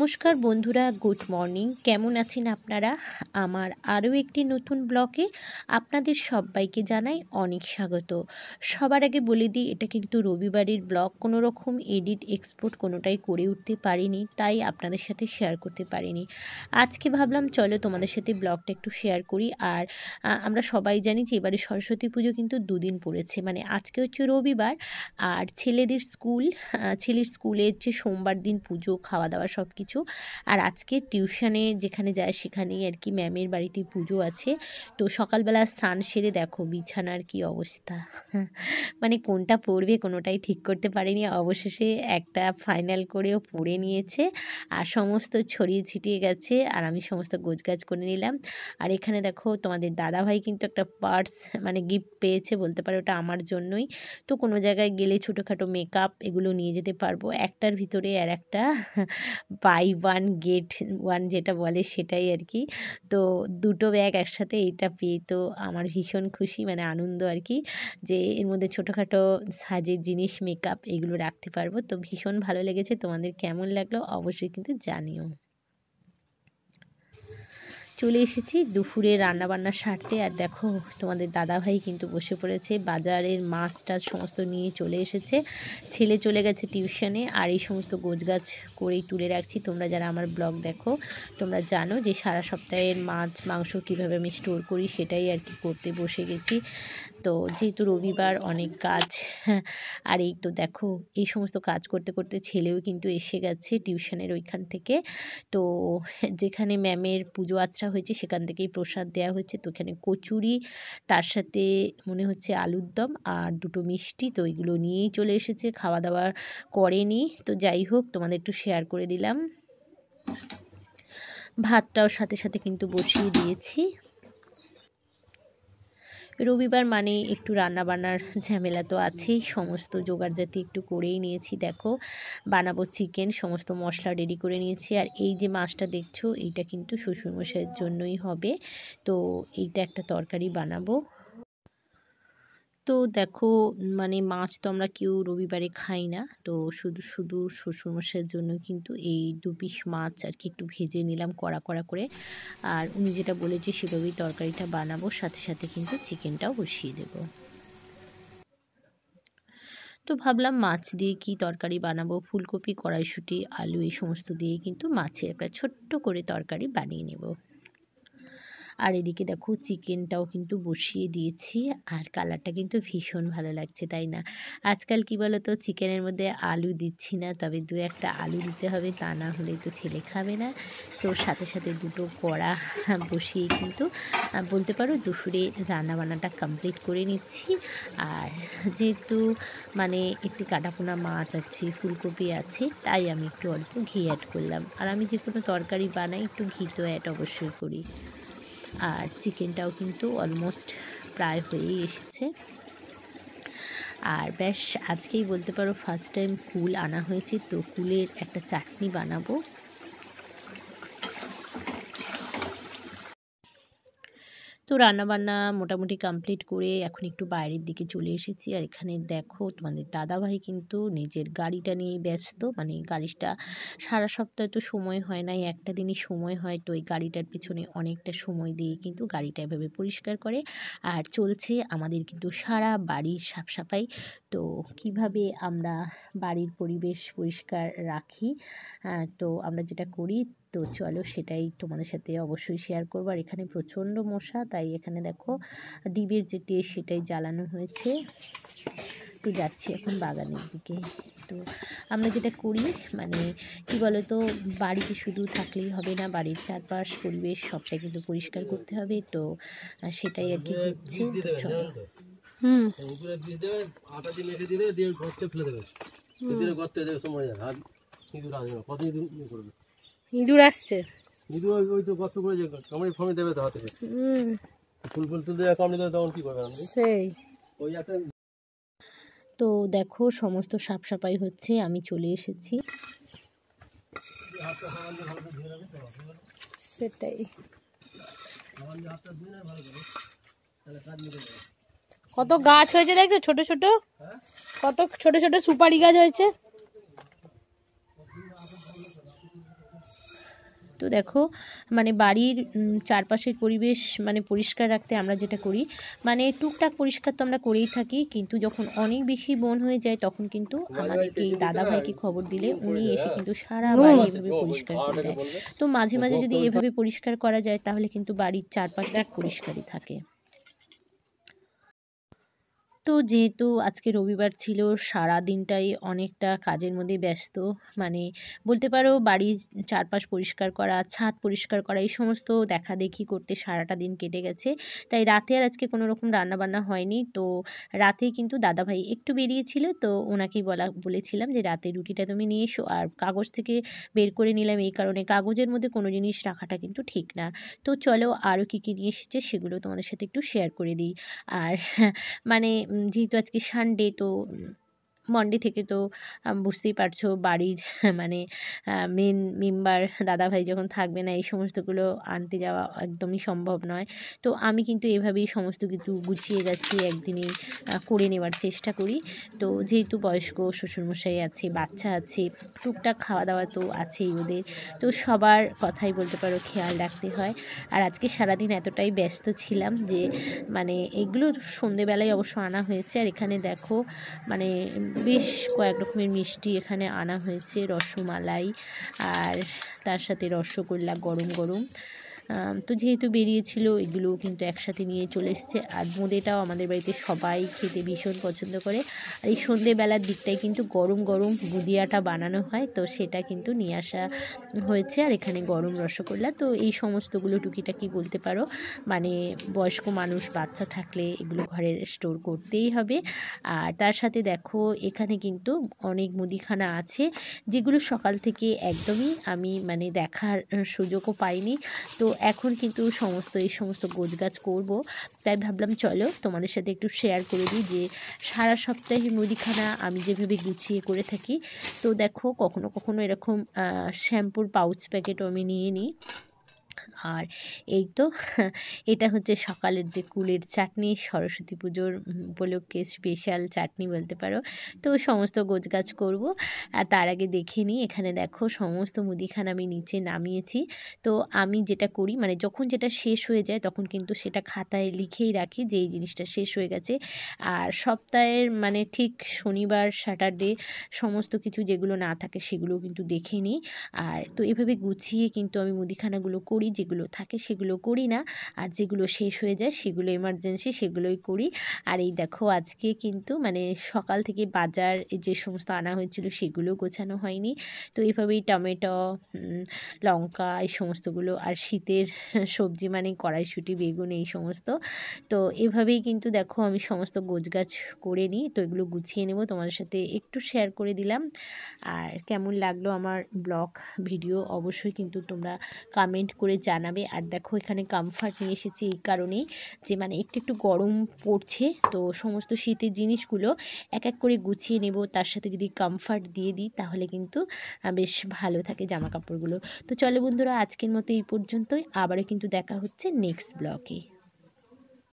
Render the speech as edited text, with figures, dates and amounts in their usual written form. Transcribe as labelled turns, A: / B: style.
A: নমস্কার বন্ধুরা, good morning. কেমন আছেন আপনারা? আমার আরও একটি নতুন ব্লগে আপনাদের সবাইকে জানাই অনেক স্বাগত। সবার আগে বলে দিই, এটা কিন্তু রবিবারের ব্লগ, কোনো রকম এডিট এক্সপোর্ট কোনোটাই করে উঠতে পারিনি, তাই আপনাদের সাথে শেয়ার করতে পারিনি। আজকে ভাবলাম চলো তোমাদের সাথে ব্লগটা একটু শেয়ার করি। আর আমরা সবাই জানি যে এবারে সরস্বতী পুজো কিন্তু দুদিন পড়েছে, মানে আজকে হচ্ছে রবিবার আর ছেলেদের স্কুল, ছেলের স্কুলে হচ্ছে সোমবার দিন পুজো, খাওয়া দাওয়া সব কিছু। আর আজকে টিউশনে যেখানে যায় সেখানেই আর কি ম্যামের বাড়িতে পুজো আছে। তো সকালবেলা স্নান সেরে দেখো বিছানার কি অবস্থা, মানে কোনটা পরবে কোনোটাই ঠিক করতে পারেনি। অবশেষে একটা ফাইনাল করেও পরে নিয়েছে আর সমস্ত ছড়িয়ে ছিটিয়ে গেছে, আর আমি সমস্ত গোছগাছ করে নিলাম। আর এখানে দেখো তোমাদের দাদাভাই কিন্তু একটা পার্স মানে গিফট পেয়েছে, বলতে পারো ওটা আমার জন্যই। তো কোনো জায়গায় গেলে ছোটোখাটো মেকআপ এগুলো নিয়ে যেতে পারবো, একটার ভিতরে আর একটা বাই ওয়ান গেট ওয়ান যেটা বলে সেটাই আর কি। তো দুটো ব্যাগ একসাথে এইটা পেয়ে তো আমার ভীষণ খুশি, মানে আনন্দ আর কি, যে এর মধ্যে ছোটোখাটো সাজের জিনিস মেকআপ এগুলো রাখতে পারবো। তো ভীষণ ভালো লেগেছে। তোমাদের কেমন লাগলো অবশ্যই কিন্তু জানিও। চলে এসেছি দুপুরে রান্নাবান্না সারতে, আর দেখো তোমাদের দাদাভাই কিন্তু বসে পড়েছে, বাজারের মাছ টাছ সমস্ত নিয়ে চলে এসেছে। ছেলে চলে গেছে টিউশনে, আর এই সমস্ত গোছগাছ করেই তুলে রাখছি। তোমরা যারা আমার ব্লগ দেখো তোমরা জানো যে সারা সপ্তাহের মাছ মাংস কীভাবে আমি স্টোর করি, সেটাই আর কি করতে বসে গেছি। তো যেহেতু রবিবার অনেক কাজ, আর এই তো দেখো এই সমস্ত কাজ করতে করতে ছেলেও কিন্তু এসে গেছে টিউশনের ওইখান থেকে। তো যেখানে ম্যামের পুজো আচ্ছা হয়েছে সেখান থেকেই প্রসাদ দেওয়া হয়েছে। তো এখানে কচুরি, তার সাথে মনে হচ্ছে আলুর দম আর দুটো মিষ্টি, তো এগুলো নিয়েই চলে এসেছে, খাওয়া দাওয়া করেনি। তো যাই হোক তোমাদের একটু শেয়ার করে দিলাম। ভাতটাও সাথে সাথে কিন্তু বসিয়ে দিয়েছি। রবিবার মানে একটু রান্নাবান্নার ঝামেলা তো আছেই, সমস্ত জোগাড়জাতি একটু করেই নিয়েছি। দেখো বানাবো চিকেন, সমস্ত মশলা রেডি করে নিয়েছি। আর এই যে মাছটা দেখছো এইটা কিন্তু শ্বশুরমশাইয়ের জন্যই হবে, তো এইটা একটা তরকারি বানাবো। তো দেখো মানে মাছ তো আমরা কেউ রবিবারে খাই না, তো শুধু শুধু শ্বশুরমশাইয়ের জন্য কিন্তু এই 2 পিস মাছ আর কি একটু ভেজে নিলাম কড়া কড়া করে। আর উনি যেটা বলেছে সেভাবেই তরকারিটা বানাবো, সাথে সাথে কিন্তু চিকেনটাও বসিয়ে দেবো। তো ভাবলাম মাছ দিয়ে কি তরকারি বানাবো, ফুলকপি, কড়াইশুঁটি, আলু এই সমস্ত দিয়ে কিন্তু মাছের একটা ছোট্ট করে তরকারি বানিয়ে নেব। আর এদিকে দেখো চিকেনটাও কিন্তু বসিয়ে দিয়েছি, আর কালারটা কিন্তু ভীষণ ভালো লাগছে, তাই না? আজকাল কি বলো তো, চিকেনের মধ্যে আলু দিচ্ছি না, তবে 2-1টা আলু দিতে হবে, তা না হলে তো ছেলে খাবে না। তো সাথে সাথে দুটো কড়া বসিয়ে কিন্তু বলতে পারো দুপুরে রান্নাবান্নাটা কমপ্লিট করে নিচ্ছি। আর যেহেতু মানে একটু কাটাপোনা মাছ আছে, ফুলকপি আছে, তাই আমি একটু অল্প ঘি অ্যাড করলাম। আর আমি যে কোনো তরকারি বানাই একটু ঘি তো অ্যাড অবশ্যই করি। আর চিকেনটাও কিন্তু অলমোস্ট প্রায় হয়েই এসেছে। আর ব্যাস আজকেই বলতে পারো ফার্স্ট টাইম কুল আনা হয়েছে, তো কুলের একটা চাটনি বানাবো। তো রান্নাবান্না মোটামুটি কমপ্লিট করে এখন একটু বাইরের দিকে চলে এসেছি। আর এখানে দেখো তোমাদের দাদাভাই কিন্তু নিজের গাড়িটা নিয়েই ব্যস্ত, মানে গাড়িটা সারা সপ্তাহে তো সময় হয় না, একটা দিনই সময় হয়, তো এই গাড়িটার পিছনে অনেকটা সময় দিয়ে কিন্তু গাড়িটা এভাবে পরিষ্কার করে। আর চলছে আমাদের কিন্তু সারা বাড়ির সাফসাফাই। তো কিভাবে আমরা বাড়ির পরিবেশ পরিষ্কার রাখি, তো আমরা যেটা করি, তো চলো সেটাই তোমাদের সাথে অবশ্যই শেয়ার করবো। আর এখানে প্রচণ্ড মশা, তাই এখানে দেখো ডিবের যে টেস্ট সেটাই জ্বালানো হয়েছে। তো যাচ্ছি এখন বাগানের দিকে। তো আমরা যেটা করি মানে কি বলতো, বাড়িতে শুধু থাকলেই হবে না, বাড়ির চারপাশ পরিবেশ সবটাই কিন্তু পরিষ্কার করতে হবে। তো সেটাই আর কি হচ্ছে। তো চলো ইঁদুর আসছে, ইঁদুর ওই তো গর্ত করে কামড়ে ফমে দেবে তো হাতে, ফুল ফুল তুলতে কামড়ে দেবে তখন কি করবে সেই ওই একটা। তো দেখো সমস্ত সাফ সাফাই হচ্ছে, আমি চলে এসেছি। সেটাই কত গাছ হয়েছে দেখছো, ছোট ছোট, কত ছোট ছোট সুপারি গাছ হয়েছে। তো দেখো মানে বাড়ির চারপাশের পরিবেশ মানে পরিষ্কার রাখতে আমরা যেটা করি, মানে টুকটাক পরিষ্কার তো আমরা করেই থাকি, কিন্তু যখন অনেক বেশি বন হয়ে যায় তখন কিন্তু আমাদেরকে এই দাদাভাইকে খবর দিলে উনি এসে কিন্তু সারা বাড়ি এভাবে পরিষ্কার করে দেয়। তো মাঝে মাঝে যদি এভাবে পরিষ্কার করা যায় তাহলে কিন্তু বাড়ির চারপাশটা পরিষ্কারই থাকে। তো যেহেতু আজকে রবিবার ছিল, সারা দিনটাই অনেকটা কাজের মধ্যে ব্যস্ত, মানে বলতে পারো বাড়ির চারপাশ পরিষ্কার করা, ছাদ পরিষ্কার করা, এই সমস্ত দেখাদেখি করতে সারাটা দিন কেটে গেছে। তাই রাতে আর আজকে কোনো রকম রান্নাবান্না হয়নি। তো রাতেই কিন্তু দাদাভাই একটু বেরিয়েছিল, তো ওনাকেই বলেছিলাম যে রাতে রুটিটা তুমি নিয়ে এসো। আর কাগজ থেকে বের করে নিলাম এই কারণে, কাগজের মধ্যে কোনো জিনিস রাখাটা কিন্তু ঠিক না। তো চলো আরও কী কী নিয়ে এসেছে সেগুলো তোমাদের সাথে একটু শেয়ার করে দিই। আর মানে যেহেতু আজকে সানডে, তো মনডে থেকে তো বুঝতেই পারছো বাড়ির মানে মেন মেম্বার দাদাভাই যখন থাকবে না, এই সমস্তগুলো আনতে যাওয়া একদমই সম্ভব নয়। তো আমি কিন্তু এভাবেই সমস্ত কিছু গুছিয়ে গাছিয়ে একদিনেই করে নেওয়ার চেষ্টা করি। তো যেহেতু বয়স্ক শ্বশুরমশাই আছে, বাচ্চা আছে, টুকটাক খাওয়া দাওয়া তো আছেই ওদের, তো সবার কথাই বলতে পারো খেয়াল রাখতে হয়। আর আজকে সারাদিন এতটাই ব্যস্ত ছিলাম যে মানে এগুলো সন্ধেবেলায় অবশ্য আনা হয়েছে। আর এখানে দেখো মানে বেশ কয়েক রকমের মিষ্টি এখানে আনা হয়েছে, রসমালাই আর তার সাথে রসগোল্লা গরম গরম। তো যেহেতু বেরিয়েছিল এগুলো কিন্তু একসাথে নিয়ে চলে এসেছে। আর বোঁদেটাও আমাদের বাড়িতে সবাই খেতে ভীষণ পছন্দ করে। আর এই সন্ধেবেলার দিকটায় কিন্তু গরম গরম বুঁদিয়াটা বানানো হয়, তো সেটা কিন্তু নিয়ে আসা হয়েছে। আর এখানে গরম রসগোল্লা, তো এই সমস্তগুলো টুকিটাকি বলতে পারো মানে বয়স্ক মানুষ বাচ্চা থাকলে এগুলো ঘরে স্টোর করতেই হবে। আর তার সাথে দেখো এখানে কিন্তু অনেক মুদিখানা আছে যেগুলো সকাল থেকে একদমই আমি মানে দেখার সুযোগও পাইনি। তো এখন কিন্তু এই সমস্ত গোছগাছ করব, তাই ভাবলাম চলো তোমাদের সাথে একটু শেয়ার করে দিই যে সারা সপ্তাহে মুদিখানা আমি যেভাবে গুছিয়ে করে থাকি। তো দেখো কখনো কখনো এরকম শ্যাম্পুর পাউচ প্যাকেটও আমি নিয়ে নিই। আর এই তো এটা হচ্ছে সকালের যে কুলের চাটনি, সরস্বতী পুজোর উপলক্ষে স্পেশাল চাটনি বলতে পারো। তো সমস্ত গোছগাছ করব। আর তার আগে দেখে নিই, এখানে দেখো সমস্ত মুদিখানা আমি নিচে নামিয়েছি। তো আমি যেটা করি মানে যখন যেটা শেষ হয়ে যায় তখন কিন্তু সেটা খাতায় লিখেই রাখি যে এই জিনিসটা শেষ হয়ে গেছে। আর সপ্তাহের মানে ঠিক শনিবার স্যাটারডে সমস্ত কিছু যেগুলো না থাকে সেগুলো কিন্তু দেখে নিই। আর তো এভাবে গুছিয়ে কিন্তু আমি মুদিখানাগুলো করি, যেগুলো থাকে সেগুলো করি না, আর যেগুলো শেষ হয়ে যায় সেগুলো এমার্জেন্সি সেগুলোই করি। আর এই দেখো আজকে কিন্তু মানে সকাল থেকে বাজার যে সমস্ত আনা হয়েছিল সেগুলো গোছানো হয়নি। তো এইভাবেই টমেটো, লঙ্কা এই সমস্তগুলো, আর শীতের সবজি মানে কড়াইশুঁটি, বেগুন এই সমস্ত। তো এভাবেই কিন্তু দেখো আমি সমস্ত গোছগাছ করে নিই। তো এগুলো গুছিয়ে নেব, তোমাদের সাথে একটু শেয়ার করে দিলাম। আর কেমন লাগলো আমার ব্লগ ভিডিও অবশ্যই কিন্তু তোমরা কমেন্ট করে জানাবে। আর দেখো এখানে কমফার্ট নিয়ে এসেছি এই কারণেই যে মানে একটু একটু গরম পড়ছে, তো সমস্ত শীতের জিনিসগুলো এক এক করে গুছিয়ে নেব, তার সাথে যদি কমফার্ট দিয়ে দিই তাহলে কিন্তু বেশ ভালো থাকে জামা কাপড়গুলো। তো চলো বন্ধুরা আজকের মতো এই পর্যন্তই, আবারও কিন্তু দেখা হচ্ছে নেক্সট ব্লগে।